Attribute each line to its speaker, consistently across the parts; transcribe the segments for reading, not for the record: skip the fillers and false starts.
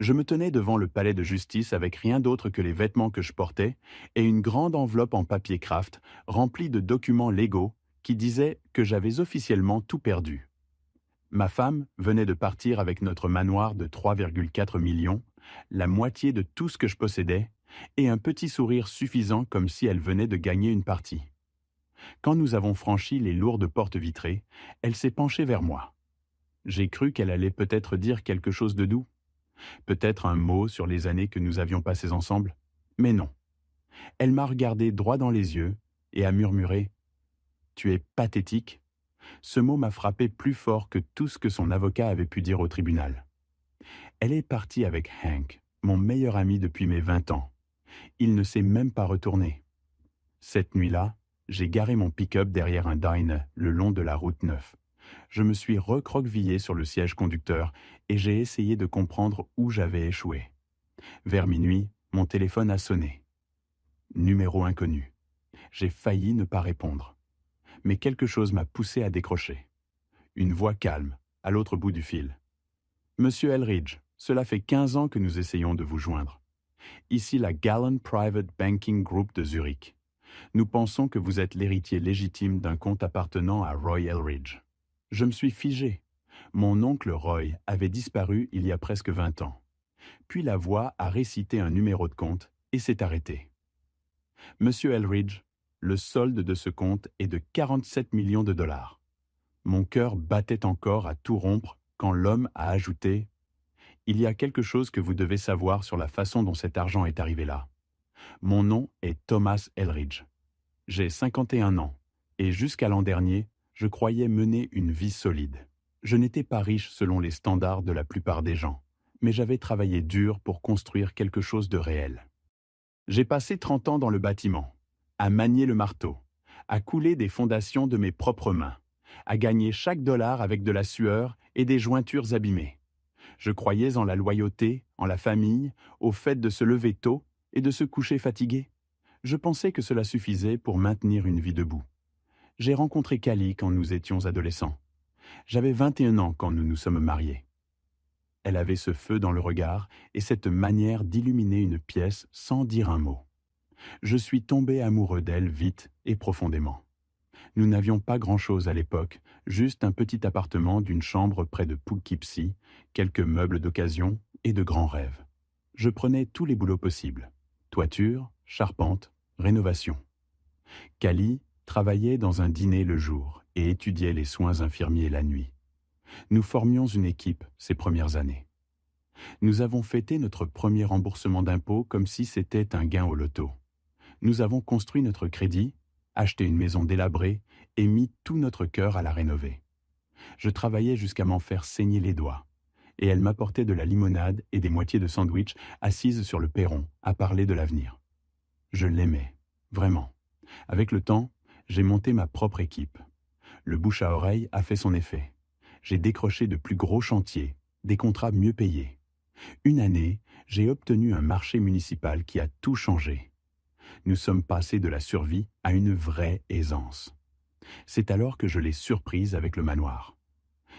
Speaker 1: Je me tenais devant le palais de justice avec rien d'autre que les vêtements que je portais et une grande enveloppe en papier craft remplie de documents légaux qui disaient que j'avais officiellement tout perdu. Ma femme venait de partir avec notre manoir de 3,4 millions, la moitié de tout ce que je possédais, et un petit sourire suffisant comme si elle venait de gagner une partie. Quand nous avons franchi les lourdes portes vitrées, elle s'est penchée vers moi. J'ai cru qu'elle allait peut-être dire quelque chose de doux, peut-être un mot sur les années que nous avions passées ensemble, mais non. Elle m'a regardé droit dans les yeux et a murmuré « Tu es pathétique ». Ce mot m'a frappé plus fort que tout ce que son avocat avait pu dire au tribunal. Elle est partie avec Hank, mon meilleur ami depuis mes 20 ans. Il ne s'est même pas retourné. Cette nuit-là, j'ai garé mon pick-up derrière un diner le long de la route 9. Je me suis recroquevillé sur le siège conducteur et j'ai essayé de comprendre où j'avais échoué. Vers minuit, mon téléphone a sonné. Numéro inconnu. J'ai failli ne pas répondre. Mais quelque chose m'a poussé à décrocher. Une voix calme, à l'autre bout du fil. « Monsieur Elridge, cela fait 15 ans que nous essayons de vous joindre. Ici la Gallant Private Banking Group de Zurich. Nous pensons que vous êtes l'héritier légitime d'un compte appartenant à Roy Elridge. » Je me suis figé. Mon oncle Roy avait disparu il y a presque 20 ans. Puis la voix a récité un numéro de compte et s'est arrêtée. « Monsieur Elridge, le solde de ce compte est de 47 millions de dollars. » Mon cœur battait encore à tout rompre quand l'homme a ajouté « Il y a quelque chose que vous devez savoir sur la façon dont cet argent est arrivé là. Mon nom est Thomas Elridge. J'ai 51 ans et jusqu'à l'an dernier, je croyais mener une vie solide. Je n'étais pas riche selon les standards de la plupart des gens, mais j'avais travaillé dur pour construire quelque chose de réel. J'ai passé 30 ans dans le bâtiment, à manier le marteau, à couler des fondations de mes propres mains, à gagner chaque dollar avec de la sueur et des jointures abîmées. Je croyais en la loyauté, en la famille, au fait de se lever tôt et de se coucher fatigué. Je pensais que cela suffisait pour maintenir une vie debout. J'ai rencontré Callie quand nous étions adolescents. J'avais 21 ans quand nous nous sommes mariés. Elle avait ce feu dans le regard et cette manière d'illuminer une pièce sans dire un mot. Je suis tombé amoureux d'elle vite et profondément. Nous n'avions pas grand-chose à l'époque, juste un petit appartement d'une chambre près de Poughkeepsie, quelques meubles d'occasion et de grands rêves. Je prenais tous les boulots possibles. Toiture, charpente, rénovation. Callie travaillait dans un dîner le jour et étudiait les soins infirmiers la nuit. Nous formions une équipe ces premières années. Nous avons fêté notre premier remboursement d'impôts comme si c'était un gain au loto. Nous avons construit notre crédit, acheté une maison délabrée et mis tout notre cœur à la rénover. Je travaillais jusqu'à m'en faire saigner les doigts. Et elle m'apportait de la limonade et des moitiés de sandwich assises sur le perron à parler de l'avenir. Je l'aimais, vraiment. Avec le temps, j'ai monté ma propre équipe. Le bouche à oreille a fait son effet. J'ai décroché de plus gros chantiers, des contrats mieux payés. Une année, j'ai obtenu un marché municipal qui a tout changé. Nous sommes passés de la survie à une vraie aisance. C'est alors que je l'ai surprise avec le manoir.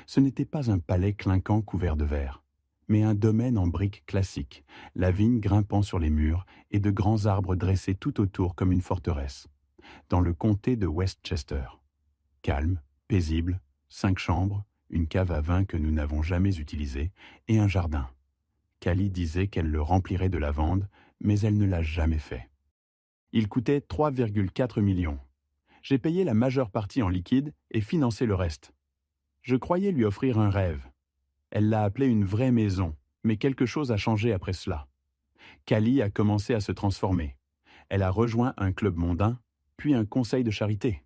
Speaker 1: Ce n'était pas un palais clinquant couvert de verre, mais un domaine en briques classiques, la vigne grimpant sur les murs et de grands arbres dressés tout autour comme une forteresse, dans le comté de Westchester. Calme, paisible, 5 chambres, une cave à vin que nous n'avons jamais utilisée et un jardin. Callie disait qu'elle le remplirait de lavande, mais elle ne l'a jamais fait. Il coûtait 3,4 millions. J'ai payé la majeure partie en liquide et financé le reste. Je croyais lui offrir un rêve. Elle l'a appelé une vraie maison, mais quelque chose a changé après cela. Callie a commencé à se transformer. Elle a rejoint un club mondain, puis un conseil de charité.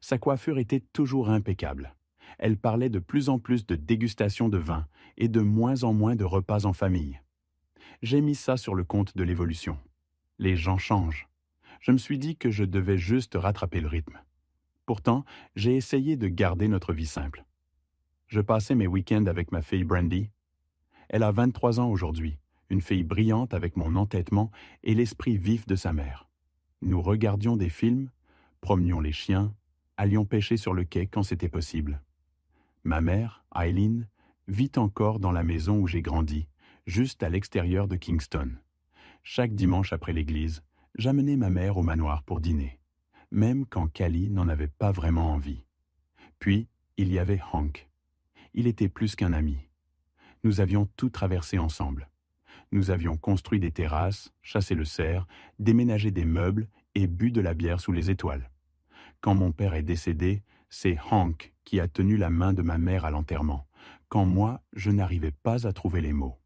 Speaker 1: Sa coiffure était toujours impeccable. Elle parlait de plus en plus de dégustation de vin et de moins en moins de repas en famille. J'ai mis ça sur le compte de l'évolution. Les gens changent. Je me suis dit que je devais juste rattraper le rythme. Pourtant, j'ai essayé de garder notre vie simple. Je passais mes week-ends avec ma fille Brandy. Elle a 23 ans aujourd'hui, une fille brillante avec mon entêtement et l'esprit vif de sa mère. Nous regardions des films, promenions les chiens, allions pêcher sur le quai quand c'était possible. Ma mère, Eileen, vit encore dans la maison où j'ai grandi, juste à l'extérieur de Kingston. Chaque dimanche après l'église, j'amenais ma mère au manoir pour dîner, même quand Callie n'en avait pas vraiment envie. Puis, il y avait Hank. Il était plus qu'un ami. Nous avions tout traversé ensemble. Nous avions construit des terrasses, chassé le cerf, déménagé des meubles et bu de la bière sous les étoiles. Quand mon père est décédé, c'est Hank qui a tenu la main de ma mère à l'enterrement, quand moi, je n'arrivais pas à trouver les mots.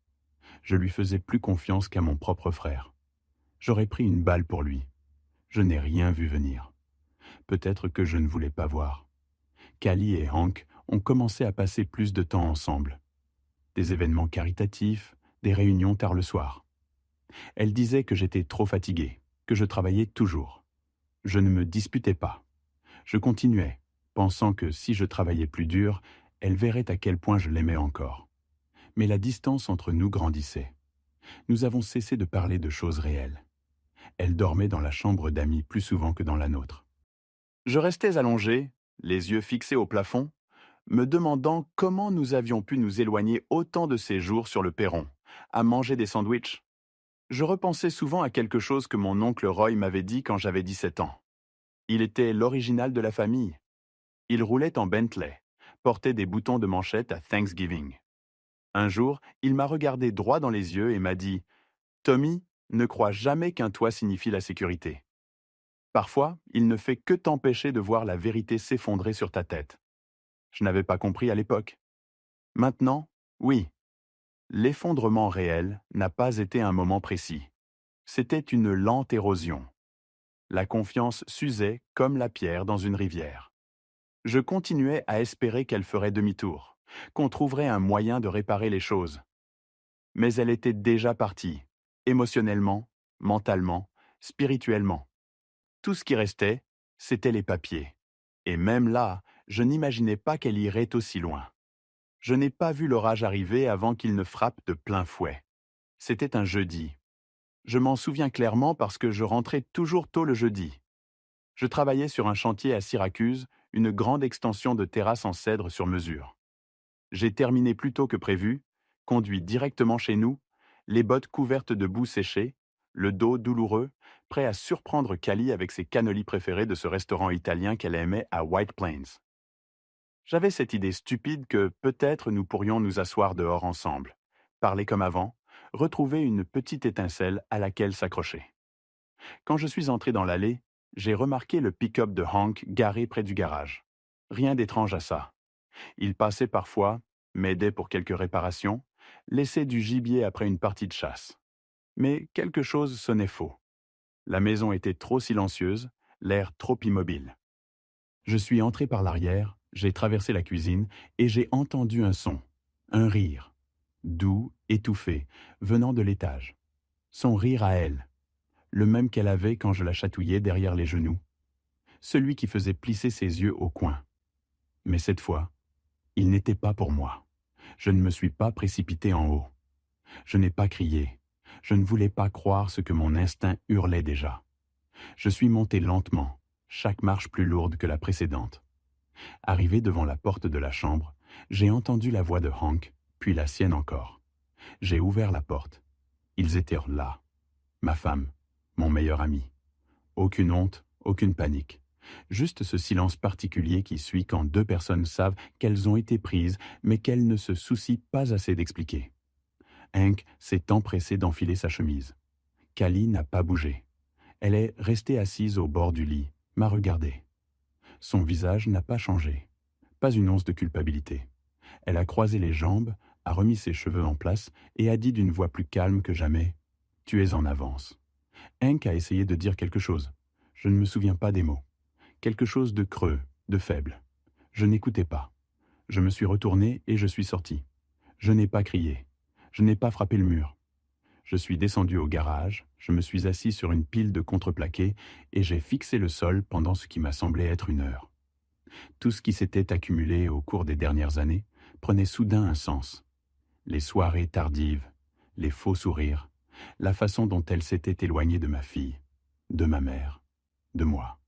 Speaker 1: Je lui faisais plus confiance qu'à mon propre frère. J'aurais pris une balle pour lui. Je n'ai rien vu venir. Peut-être que je ne voulais pas voir. Callie et Hank ont commencé à passer plus de temps ensemble. Des événements caritatifs, des réunions tard le soir. Elle disait que j'étais trop fatigué, que je travaillais toujours. Je ne me disputais pas. Je continuais, pensant que si je travaillais plus dur, elle verrait à quel point je l'aimais encore. Mais la distance entre nous grandissait. Nous avons cessé de parler de choses réelles. Elle dormait dans la chambre d'amis plus souvent que dans la nôtre. Je restais allongé, les yeux fixés au plafond, me demandant comment nous avions pu nous éloigner autant de ces jours sur le perron, à manger des sandwichs. Je repensais souvent à quelque chose que mon oncle Roy m'avait dit quand j'avais 17 ans. Il était l'original de la famille. Il roulait en Bentley, portait des boutons de manchette à Thanksgiving. Un jour, il m'a regardé droit dans les yeux et m'a dit « Tommy, ne crois jamais qu'un toit signifie la sécurité. Parfois, il ne fait que t'empêcher de voir la vérité s'effondrer sur ta tête. » Je n'avais pas compris à l'époque. Maintenant, oui. L'effondrement réel n'a pas été un moment précis. C'était une lente érosion. La confiance s'usait comme la pierre dans une rivière. Je continuais à espérer qu'elle ferait demi-tour, qu'on trouverait un moyen de réparer les choses. Mais elle était déjà partie, émotionnellement, mentalement, spirituellement. Tout ce qui restait, c'était les papiers. Et même là, je n'imaginais pas qu'elle irait aussi loin. Je n'ai pas vu l'orage arriver avant qu'il ne frappe de plein fouet. C'était un jeudi. Je m'en souviens clairement parce que je rentrais toujours tôt le jeudi. Je travaillais sur un chantier à Syracuse, une grande extension de terrasse en cèdre sur mesure. J'ai terminé plus tôt que prévu, conduit directement chez nous, les bottes couvertes de boue séchée, le dos douloureux, prêt à surprendre Callie avec ses cannolis préférés de ce restaurant italien qu'elle aimait à White Plains. J'avais cette idée stupide que peut-être nous pourrions nous asseoir dehors ensemble, parler comme avant, retrouver une petite étincelle à laquelle s'accrocher. Quand je suis entré dans l'allée, j'ai remarqué le pick-up de Hank garé près du garage. Rien d'étrange à ça. Il passait parfois, m'aidait pour quelques réparations, laissait du gibier après une partie de chasse. Mais quelque chose sonnait faux. La maison était trop silencieuse, l'air trop immobile. Je suis entré par l'arrière, j'ai traversé la cuisine et j'ai entendu un son, un rire, doux, étouffé, venant de l'étage. Son rire à elle, le même qu'elle avait quand je la chatouillais derrière les genoux, celui qui faisait plisser ses yeux au coin. Mais cette fois, il n'était pas pour moi. Je ne me suis pas précipité en haut. Je n'ai pas crié. Je ne voulais pas croire ce que mon instinct hurlait déjà. Je suis monté lentement, chaque marche plus lourde que la précédente. Arrivé devant la porte de la chambre, j'ai entendu la voix de Hank, puis la sienne encore. J'ai ouvert la porte. Ils étaient là. Ma femme, mon meilleur ami. Aucune honte, aucune panique. Juste ce silence particulier qui suit quand deux personnes savent qu'elles ont été prises, mais qu'elles ne se soucient pas assez d'expliquer. Hank s'est empressé d'enfiler sa chemise. Callie n'a pas bougé. Elle est restée assise au bord du lit, m'a regardé. Son visage n'a pas changé. Pas une once de culpabilité. Elle a croisé les jambes, a remis ses cheveux en place et a dit d'une voix plus calme que jamais « Tu es en avance ». Hank a essayé de dire quelque chose. Je ne me souviens pas des mots. Quelque chose de creux, de faible. Je n'écoutais pas. Je me suis retourné et je suis sorti. Je n'ai pas crié. Je n'ai pas frappé le mur. Je suis descendu au garage, je me suis assis sur une pile de contreplaqué et j'ai fixé le sol pendant ce qui m'a semblé être une heure. Tout ce qui s'était accumulé au cours des dernières années prenait soudain un sens. Les soirées tardives, les faux sourires, la façon dont elle s'était éloignée de ma fille, de ma mère, de moi.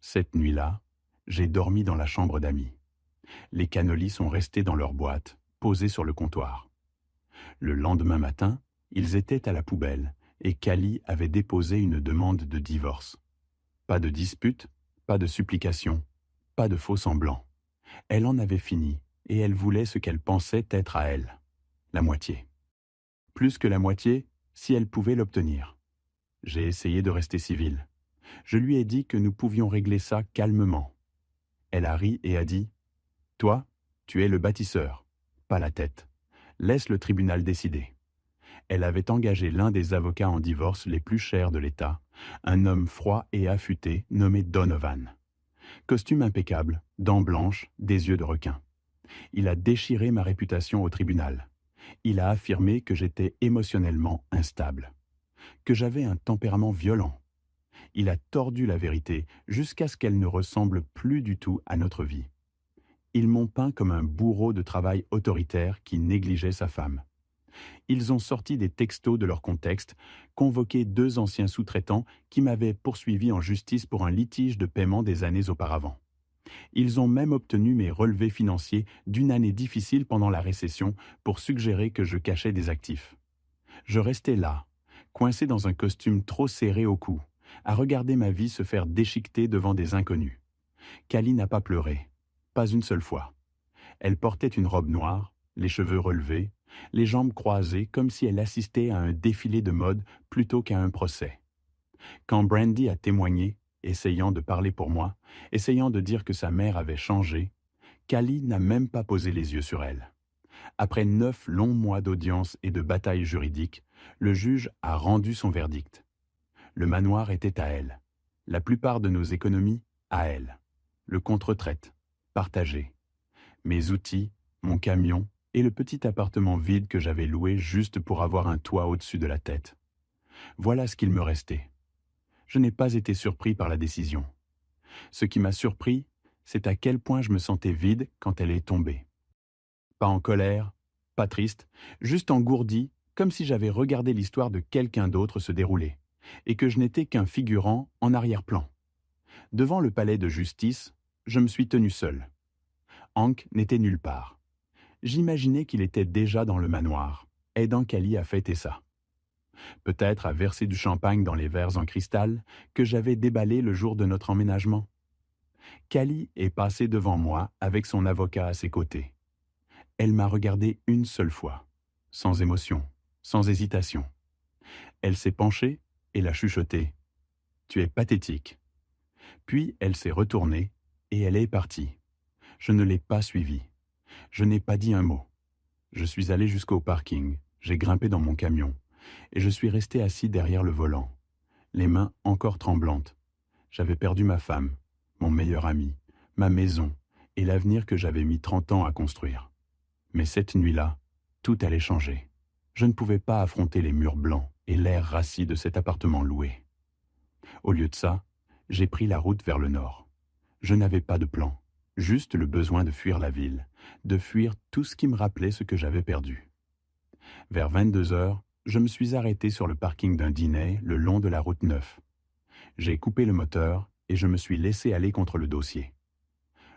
Speaker 1: Cette nuit-là, j'ai dormi dans la chambre d'amis. Les cannolis sont restés dans leur boîte, posés sur le comptoir. Le lendemain matin, ils étaient à la poubelle et Callie avait déposé une demande de divorce. Pas de dispute, pas de supplication, pas de faux-semblants. Elle en avait fini et elle voulait ce qu'elle pensait être à elle, la moitié. Plus que la moitié, si elle pouvait l'obtenir. J'ai essayé de rester civil. Je lui ai dit que nous pouvions régler ça calmement. Elle a ri et a dit « Toi, tu es le bâtisseur, pas la tête. Laisse le tribunal décider. » Elle avait engagé l'un des avocats en divorce les plus chers de l'État, un homme froid et affûté nommé Donovan. Costume impeccable, dents blanches, des yeux de requin. Il a déchiré ma réputation au tribunal. Il a affirmé que j'étais émotionnellement instable, que j'avais un tempérament violent. Il a tordu la vérité jusqu'à ce qu'elle ne ressemble plus du tout à notre vie. Ils m'ont peint comme un bourreau de travail autoritaire qui négligeait sa femme. Ils ont sorti des textos de leur contexte, convoqué 2 anciens sous-traitants qui m'avaient poursuivi en justice pour un litige de paiement des années auparavant. Ils ont même obtenu mes relevés financiers d'une année difficile pendant la récession pour suggérer que je cachais des actifs. Je restais là, coincé dans un costume trop serré au cou, à regarder ma vie se faire déchiqueter devant des inconnus. Callie n'a pas pleuré, pas une seule fois. Elle portait une robe noire, les cheveux relevés, les jambes croisées comme si elle assistait à un défilé de mode plutôt qu'à un procès. Quand Brandy a témoigné, essayant de parler pour moi, essayant de dire que sa mère avait changé, Callie n'a même pas posé les yeux sur elle. Après 9 longs mois d'audience et de bataille juridique, le juge a rendu son verdict. Le manoir était à elle. La plupart de nos économies, à elle. Le contre-traite, partagé. Mes outils, mon camion et le petit appartement vide que j'avais loué juste pour avoir un toit au-dessus de la tête. Voilà ce qu'il me restait. Je n'ai pas été surpris par la décision. Ce qui m'a surpris, c'est à quel point je me sentais vide quand elle est tombée. Pas en colère, pas triste, juste engourdi, comme si j'avais regardé l'histoire de quelqu'un d'autre se dérouler, et que je n'étais qu'un figurant en arrière-plan. Devant le palais de justice, je me suis tenu seul. Hank n'était nulle part. J'imaginais qu'il était déjà dans le manoir, aidant Callie à fêter ça. Peut-être à verser du champagne dans les verres en cristal que j'avais déballés le jour de notre emménagement. Callie est passée devant moi avec son avocat à ses côtés. Elle m'a regardé une seule fois, sans émotion, sans hésitation. Elle s'est penchée et l'a chuchoté. « Tu es pathétique. » Puis elle s'est retournée et elle est partie. Je ne l'ai pas suivie. Je n'ai pas dit un mot. Je suis allé jusqu'au parking, j'ai grimpé dans mon camion et je suis resté assis derrière le volant, les mains encore tremblantes. J'avais perdu ma femme, mon meilleur ami, ma maison et l'avenir que j'avais mis 30 ans à construire. Mais cette nuit-là, tout allait changer. Je ne pouvais pas affronter les murs blancs et l'air rassis de cet appartement loué. Au lieu de ça, j'ai pris la route vers le nord. Je n'avais pas de plan, juste le besoin de fuir la ville, de fuir tout ce qui me rappelait ce que j'avais perdu. Vers 22 heures, je me suis arrêté sur le parking d'un dîner le long de la route 9. J'ai coupé le moteur et je me suis laissé aller contre le dossier.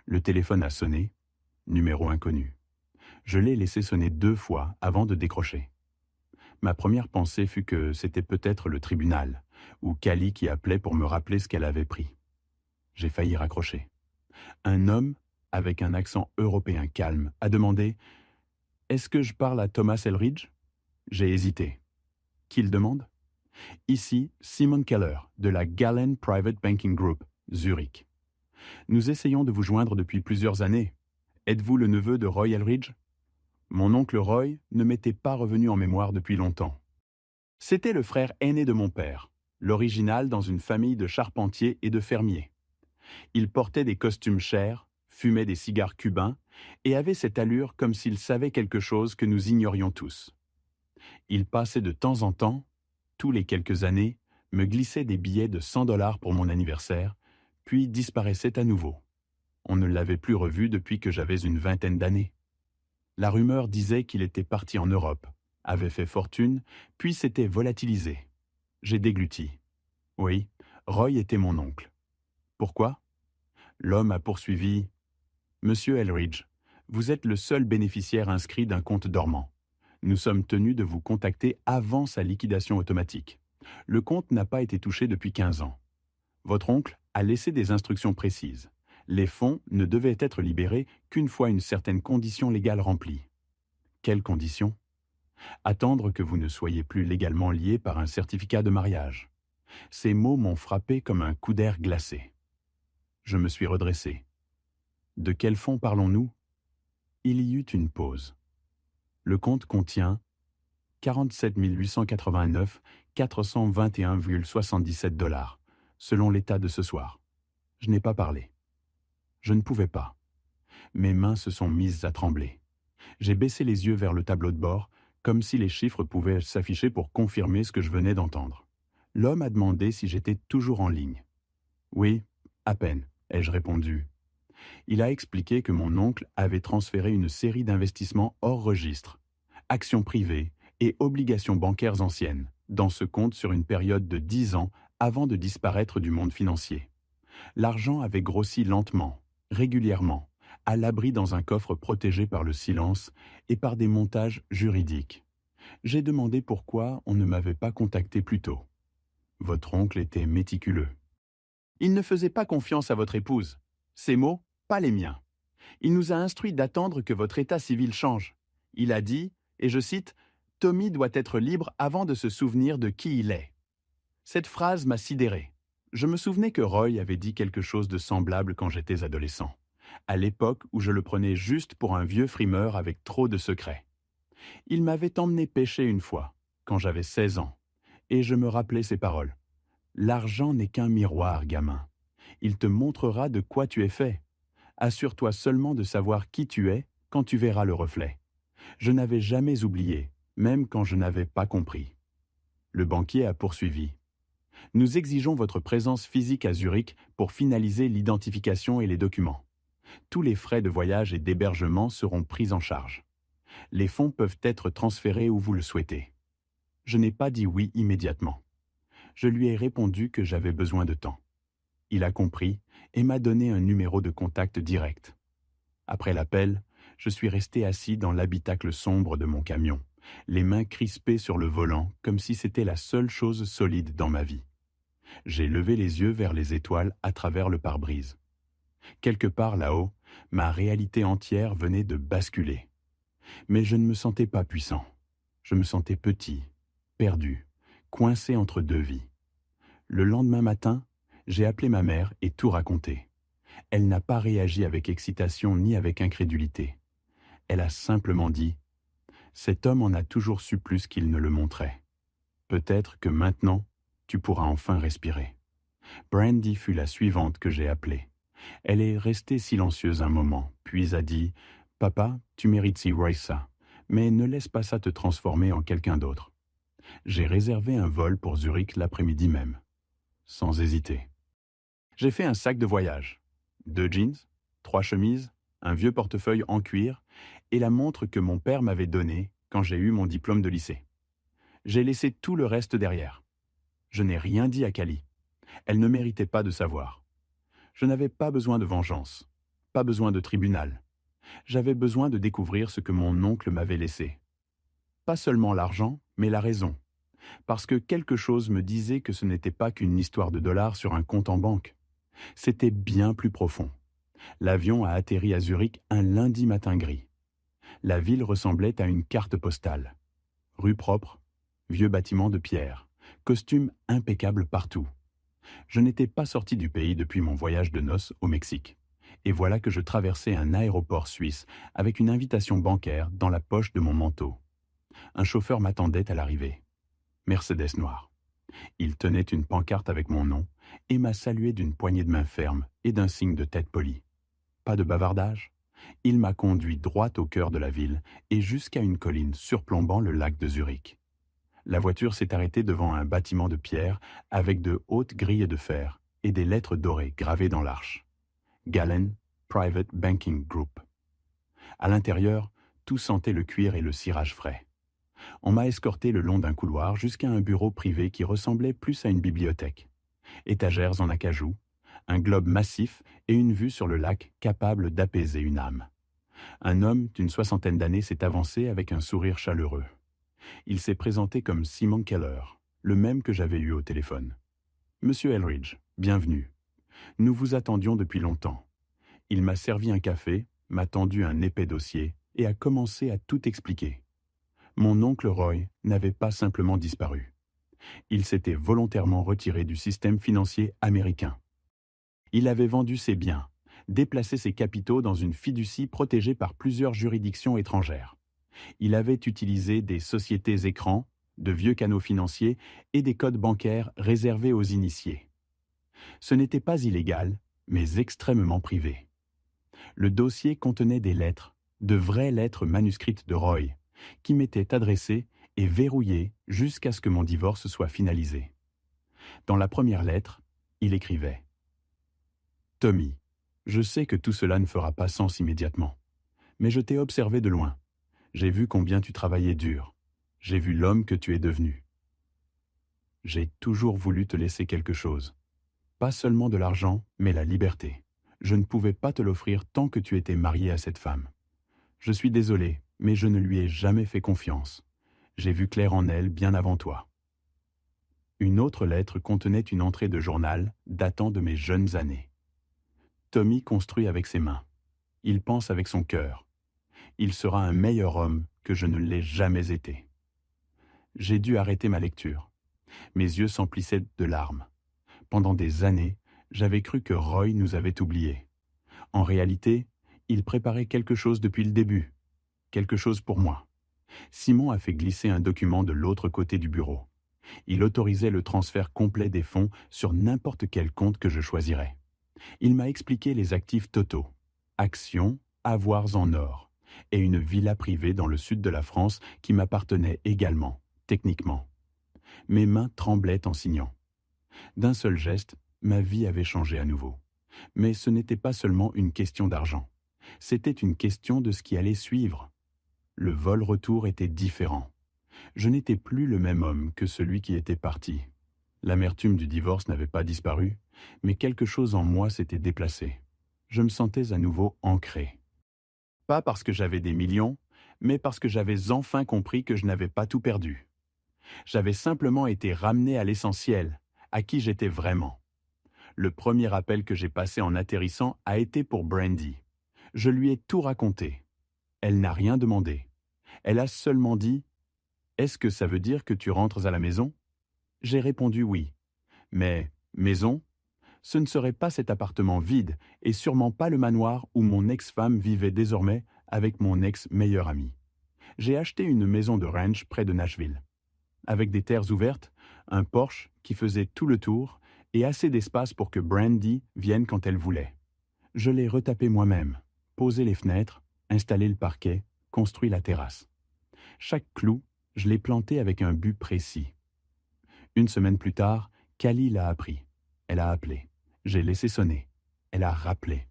Speaker 1: Le téléphone a sonné, numéro inconnu. Je l'ai laissé sonner 2 fois avant de décrocher. Ma première pensée fut que c'était peut-être le tribunal, ou Callie qui appelait pour me rappeler ce qu'elle avait pris. J'ai failli raccrocher. Un homme, avec un accent européen calme, a demandé « Est-ce que je parle à Thomas Elridge ?» J'ai hésité. Qui le demande ? Ici, Simon Keller, de la Galen Private Banking Group, Zurich. Nous essayons de vous joindre depuis plusieurs années. Êtes-vous le neveu de Roy Elridge ? Mon oncle Roy ne m'était pas revenu en mémoire depuis longtemps. C'était le frère aîné de mon père, l'original dans une famille de charpentiers et de fermiers. Il portait des costumes chers, fumait des cigares cubains et avait cette allure comme s'il savait quelque chose que nous ignorions tous. Il passait de temps en temps, tous les quelques années, me glissait des billets de $100 pour mon anniversaire, puis disparaissait à nouveau. On ne l'avait plus revu depuis que j'avais une 20aine d'années. La rumeur disait qu'il était parti en Europe, avait fait fortune, puis s'était volatilisé. J'ai dégluti. Oui, Roy était mon oncle. Pourquoi ? L'homme a poursuivi. « Monsieur Elridge, vous êtes le seul bénéficiaire inscrit d'un compte dormant. Nous sommes tenus de vous contacter avant sa liquidation automatique. Le compte n'a pas été touché depuis 15 ans. Votre oncle a laissé des instructions précises. Les fonds ne devaient être libérés qu'une fois une certaine condition légale remplie. Quelle condition ? Attendre que vous ne soyez plus légalement lié par un certificat de mariage. Ces mots m'ont frappé comme un coup d'air glacé. Je me suis redressé. De quels fonds parlons-nous ? Il y eut une pause. Le compte contient 47 889 421,77 $, selon l'état de ce soir. Je n'ai pas parlé. Je ne pouvais pas. Mes mains se sont mises à trembler. J'ai baissé les yeux vers le tableau de bord, comme si les chiffres pouvaient s'afficher pour confirmer ce que je venais d'entendre. L'homme a demandé si j'étais toujours en ligne. Oui, à peine, ai-je répondu. Il a expliqué que mon oncle avait transféré une série d'investissements hors registre, actions privées et obligations bancaires anciennes, dans ce compte sur une période de 10 ans avant de disparaître du monde financier. L'argent avait grossi lentement, régulièrement, à l'abri dans un coffre protégé par le silence et par des montages juridiques. J'ai demandé pourquoi on ne m'avait pas contacté plus tôt. Votre oncle était méticuleux. Il ne faisait pas confiance à votre épouse. Ces mots, pas les miens. Il nous a instruit d'attendre que votre état civil change. Il a dit, et je cite, « Tommy doit être libre avant de se souvenir de qui il est ». Cette phrase m'a sidéré. Je me souvenais que Roy avait dit quelque chose de semblable quand j'étais adolescent, à l'époque où je le prenais juste pour un vieux frimeur avec trop de secrets. Il m'avait emmené pêcher une fois, quand j'avais 16 ans, et je me rappelais ces paroles. « L'argent n'est qu'un miroir, gamin. Il te montrera de quoi tu es fait. Assure-toi seulement de savoir qui tu es quand tu verras le reflet. » Je n'avais jamais oublié, même quand je n'avais pas compris. Le banquier a poursuivi. « Nous exigeons votre présence physique à Zurich pour finaliser l'identification et les documents. Tous les frais de voyage et d'hébergement seront pris en charge. Les fonds peuvent être transférés où vous le souhaitez. » Je n'ai pas dit oui immédiatement. Je lui ai répondu que j'avais besoin de temps. Il a compris et m'a donné un numéro de contact direct. Après l'appel, je suis resté assis dans l'habitacle sombre de mon camion, les mains crispées sur le volant comme si c'était la seule chose solide dans ma vie. J'ai levé les yeux vers les étoiles à travers le pare-brise. Quelque part là-haut, ma réalité entière venait de basculer. Mais je ne me sentais pas puissant. Je me sentais petit, perdu, coincé entre deux vies. Le lendemain matin, j'ai appelé ma mère et tout raconté. Elle n'a pas réagi avec excitation ni avec incrédulité. Elle a simplement dit « Cet homme en a toujours su plus qu'il ne le montrait. Peut-être que maintenant, tu pourras enfin respirer. » Brandy fut la suivante que j'ai appelée. Elle est restée silencieuse un moment, puis a dit « Papa, tu mérites si ça, mais ne laisse pas ça te transformer en quelqu'un d'autre. » J'ai réservé un vol pour Zurich l'après-midi même. Sans hésiter. J'ai fait un sac de voyage. 2 jeans, 3 chemises, un vieux portefeuille en cuir et la montre que mon père m'avait donnée quand j'ai eu mon diplôme de lycée. J'ai laissé tout le reste derrière. Je n'ai rien dit à Cali. Elle ne méritait pas de savoir. Je n'avais pas besoin de vengeance, pas besoin de tribunal. J'avais besoin de découvrir ce que mon oncle m'avait laissé. Pas seulement l'argent, mais la raison. Parce que quelque chose me disait que ce n'était pas qu'une histoire de dollars sur un compte en banque. C'était bien plus profond. L'avion a atterri à Zurich un lundi matin gris. La ville ressemblait à une carte postale. Rue propre, vieux bâtiments de pierre, costumes impeccables partout. Je n'étais pas sorti du pays depuis mon voyage de noces au Mexique. Et voilà que je traversais un aéroport suisse avec une invitation bancaire dans la poche de mon manteau. Un chauffeur m'attendait à l'arrivée. Mercedes noire. Il tenait une pancarte avec mon nom et m'a salué d'une poignée de main ferme et d'un signe de tête poli. Pas de bavardage. Il m'a conduit droit au cœur de la ville et jusqu'à une colline surplombant le lac de Zurich. La voiture s'est arrêtée devant un bâtiment de pierre avec de hautes grilles de fer et des lettres dorées gravées dans l'arche. Galen Private Banking Group. À l'intérieur, tout sentait le cuir et le cirage frais. On m'a escorté le long d'un couloir jusqu'à un bureau privé qui ressemblait plus à une bibliothèque. Étagères en acajou, un globe massif et une vue sur le lac capable d'apaiser une âme. Un homme d'une soixantaine d'années s'est avancé avec un sourire chaleureux. Il s'est présenté comme Simon Keller, le même que j'avais eu au téléphone. Monsieur Elridge, bienvenue. Nous vous attendions depuis longtemps. Il m'a servi un café, m'a tendu un épais dossier et a commencé à tout expliquer. Mon oncle Roy n'avait pas simplement disparu. Il s'était volontairement retiré du système financier américain. Il avait vendu ses biens, déplacé ses capitaux dans une fiducie protégée par plusieurs juridictions étrangères. Il avait utilisé des sociétés écrans, de vieux canaux financiers et des codes bancaires réservés aux initiés. Ce n'était pas illégal, mais extrêmement privé. Le dossier contenait des lettres, de vraies lettres manuscrites de Roy, qui m'étaient adressées et verrouillées jusqu'à ce que mon divorce soit finalisé. Dans la première lettre, il écrivait « Tommy, je sais que tout cela ne fera pas sens immédiatement, mais je t'ai observé de loin. J'ai vu combien tu travaillais dur. J'ai vu l'homme que tu es devenu. J'ai toujours voulu te laisser quelque chose. Pas seulement de l'argent, mais la liberté. Je ne pouvais pas te l'offrir tant que tu étais marié à cette femme. Je suis désolé, mais je ne lui ai jamais fait confiance. J'ai vu clair en elle bien avant toi. » Une autre lettre contenait une entrée de journal datant de mes jeunes années. Tommy construit avec ses mains. Il pense avec son cœur. Il sera un meilleur homme que je ne l'ai jamais été. J'ai dû arrêter ma lecture. Mes yeux s'emplissaient de larmes. Pendant des années, j'avais cru que Roy nous avait oubliés. En réalité, il préparait quelque chose depuis le début. Quelque chose pour moi. Simon a fait glisser un document de l'autre côté du bureau. Il autorisait le transfert complet des fonds sur n'importe quel compte que je choisirais. Il m'a expliqué les actifs totaux, actions, avoirs en or, et une villa privée dans le sud de la France qui m'appartenait également, techniquement. Mes mains tremblaient en signant. D'un seul geste, ma vie avait changé à nouveau. Mais ce n'était pas seulement une question d'argent. C'était une question de ce qui allait suivre. Le vol-retour était différent. Je n'étais plus le même homme que celui qui était parti. L'amertume du divorce n'avait pas disparu, mais quelque chose en moi s'était déplacé. Je me sentais à nouveau ancré. Pas parce que j'avais des millions, mais parce que j'avais enfin compris que je n'avais pas tout perdu. J'avais simplement été ramené à l'essentiel, à qui j'étais vraiment. Le premier appel que j'ai passé en atterrissant a été pour Brandy. Je lui ai tout raconté. Elle n'a rien demandé. Elle a seulement dit « Est-ce que ça veut dire que tu rentres à la maison ?» J'ai répondu oui. Mais maison, ce ne serait pas cet appartement vide et sûrement pas le manoir où mon ex-femme vivait désormais avec mon ex-meilleur ami. J'ai acheté une maison de ranch près de Nashville. Avec des terres ouvertes, un porche qui faisait tout le tour et assez d'espace pour que Brandy vienne quand elle voulait. Je l'ai retapé moi-même, posé les fenêtres, installé le parquet, construit la terrasse. Chaque clou, je l'ai planté avec un but précis. Une semaine plus tard, Callie l'a appris. Elle a appelé. J'ai laissé sonner. Elle a rappelé.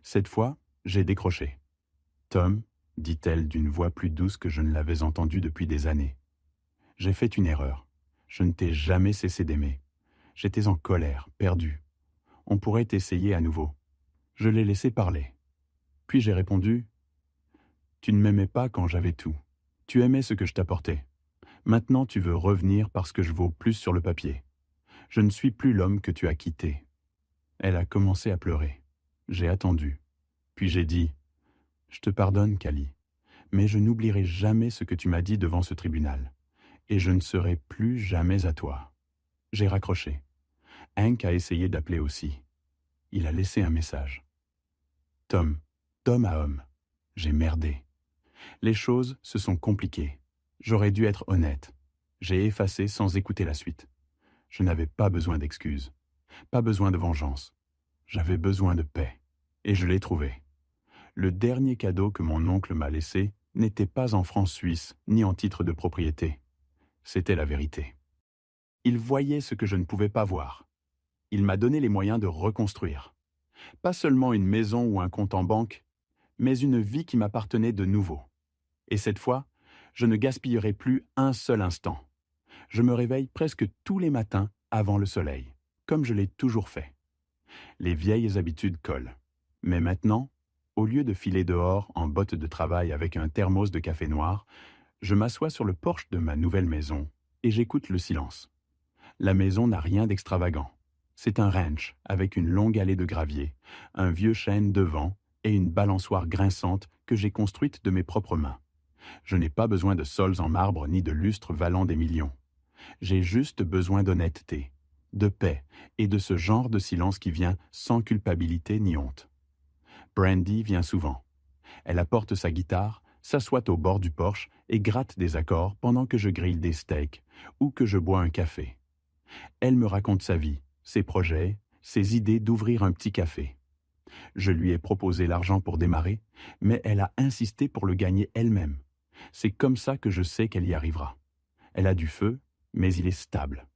Speaker 1: Cette fois, j'ai décroché. « Tom, dit-elle d'une voix plus douce que je ne l'avais entendue depuis des années. J'ai fait une erreur. Je ne t'ai jamais cessé d'aimer. J'étais en colère, perdu. On pourrait essayer à nouveau. » Je l'ai laissé parler. Puis j'ai répondu « Tu ne m'aimais pas quand j'avais tout. Tu aimais ce que je t'apportais. Maintenant tu veux revenir parce que je vaux plus sur le papier. Je ne suis plus l'homme que tu as quitté. » Elle a commencé à pleurer. J'ai attendu. Puis j'ai dit « Je te pardonne, Callie, mais je n'oublierai jamais ce que tu m'as dit devant ce tribunal. Et je ne serai plus jamais à toi. » J'ai raccroché. Hank a essayé d'appeler aussi. Il a laissé un message. « Tom, d'homme à homme, j'ai merdé. Les choses se sont compliquées. J'aurais dû être honnête. J'ai effacé sans écouter la suite. Je n'avais pas besoin d'excuses, pas besoin de vengeance. J'avais besoin de paix, et je l'ai trouvé. Le dernier cadeau que mon oncle m'a laissé n'était pas en francs suisses ni en titre de propriété. C'était la vérité. Il voyait ce que je ne pouvais pas voir. Il m'a donné les moyens de reconstruire. Pas seulement une maison ou un compte en banque, mais une vie qui m'appartenait de nouveau. Et cette fois, je ne gaspillerai plus un seul instant. Je me réveille presque tous les matins avant le soleil, comme je l'ai toujours fait. Les vieilles habitudes collent. Mais maintenant, Au lieu de filer dehors en bottes de travail avec un thermos de café noir, je m'assois sur le porche de ma nouvelle maison et j'écoute le silence. La maison n'a rien d'extravagant. C'est un ranch avec une longue allée de gravier, un vieux chêne devant et une balançoire grinçante que j'ai construite de mes propres mains. Je n'ai pas besoin de sols en marbre ni de lustres valant des millions. J'ai juste besoin d'honnêteté, de paix et de ce genre de silence qui vient sans culpabilité ni honte. Brandy vient souvent. Elle apporte sa guitare, s'assoit au bord du porche et gratte des accords pendant que je grille des steaks ou que je bois un café. Elle me raconte sa vie, ses projets, ses idées d'ouvrir un petit café. Je lui ai proposé l'argent pour démarrer, mais elle a insisté pour le gagner elle-même. C'est comme ça que je sais qu'elle y arrivera. Elle a du feu, mais il est stable.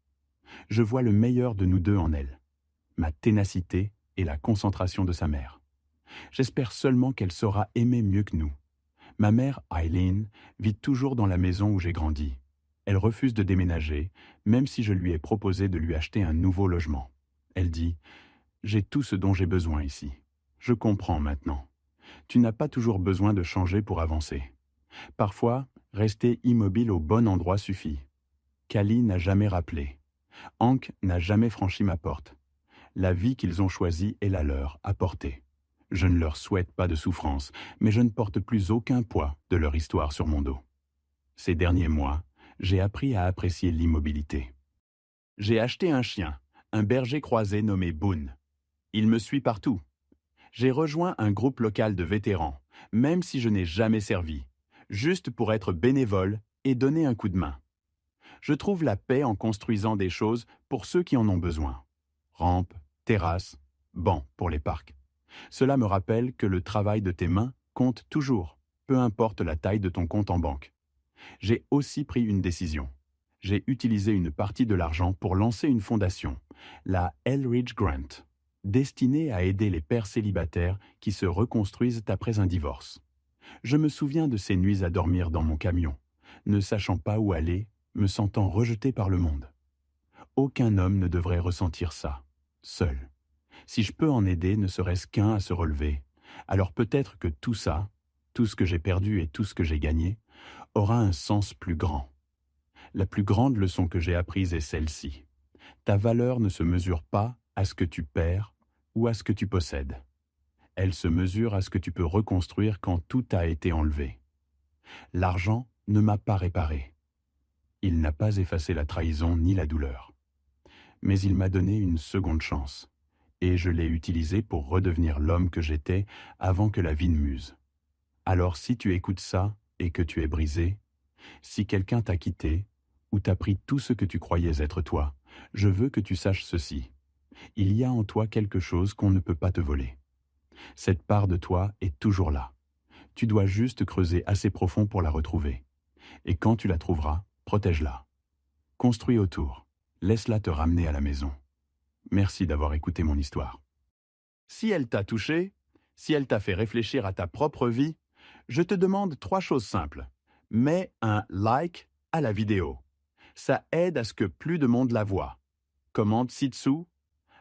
Speaker 1: Je vois le meilleur de nous deux en elle, ma ténacité et la concentration de sa mère. J'espère seulement qu'elle saura aimer mieux que nous. Ma mère, Eileen, vit toujours dans la maison où j'ai grandi. Elle refuse de déménager, même si je lui ai proposé de lui acheter un nouveau logement. Elle dit « J'ai tout ce dont j'ai besoin ici. Je comprends maintenant. Tu n'as pas toujours besoin de changer pour avancer. Parfois, rester immobile au bon endroit suffit. Callie n'a jamais rappelé. Hank n'a jamais franchi ma porte. La vie qu'ils ont choisie est la leur à porter. Je ne leur souhaite pas de souffrance, mais je ne porte plus aucun poids de leur histoire sur mon dos. Ces derniers mois, j'ai appris à apprécier l'immobilité. J'ai acheté un chien, un berger croisé nommé Boone. Il me suit partout. J'ai rejoint un groupe local de vétérans, même si je n'ai jamais servi, juste pour être bénévole et donner un coup de main. Je trouve la paix en construisant des choses pour ceux qui en ont besoin. Rampes, terrasses, bancs pour les parcs. Cela me rappelle que le travail de tes mains compte toujours, peu importe la taille de ton compte en banque. J'ai aussi pris une décision. J'ai utilisé une partie de l'argent pour lancer une fondation, la Elridge Grant, destinée à aider les pères célibataires qui se reconstruisent après un divorce. Je me souviens de ces nuits à dormir dans mon camion, ne sachant pas où aller, me sentant rejeté par le monde. Aucun homme ne devrait ressentir ça, seul. Si je peux en aider ne serait-ce qu'un à se relever, alors peut-être que tout ça, tout ce que j'ai perdu et tout ce que j'ai gagné, aura un sens plus grand. La plus grande leçon que j'ai apprise est celle-ci. Ta valeur ne se mesure pas à ce que tu perds ou à ce que tu possèdes. Elle se mesure à ce que tu peux reconstruire quand tout a été enlevé. L'argent ne m'a pas réparé. Il n'a pas effacé la trahison ni la douleur. Mais il m'a donné une seconde chance. Et je l'ai utilisé pour redevenir l'homme que j'étais avant que la vie ne m'use. Alors si tu écoutes ça et que tu es brisé, si quelqu'un t'a quitté ou t'a pris tout ce que tu croyais être toi, je veux que tu saches ceci. Il y a en toi quelque chose qu'on ne peut pas te voler. Cette part de toi est toujours là. Tu dois juste creuser assez profond pour la retrouver. Et quand tu la trouveras, protège-la. Construis autour. Laisse-la te ramener à la maison. Merci d'avoir écouté mon histoire. Si elle t'a touché, si elle t'a fait réfléchir à ta propre vie, je te demande 3 choses simples. Mets un like à la vidéo. Ça aide à ce que plus de monde la voie. Commente ci-dessous,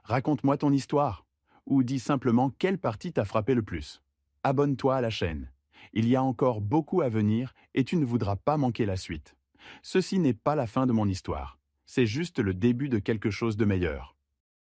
Speaker 1: raconte-moi ton histoire, ou dis simplement quelle partie t'a frappé le plus. Abonne-toi à la chaîne. Il y a encore beaucoup à venir et tu ne voudras pas manquer la suite. Ceci n'est pas la fin de mon histoire. C'est juste le début de quelque chose de meilleur.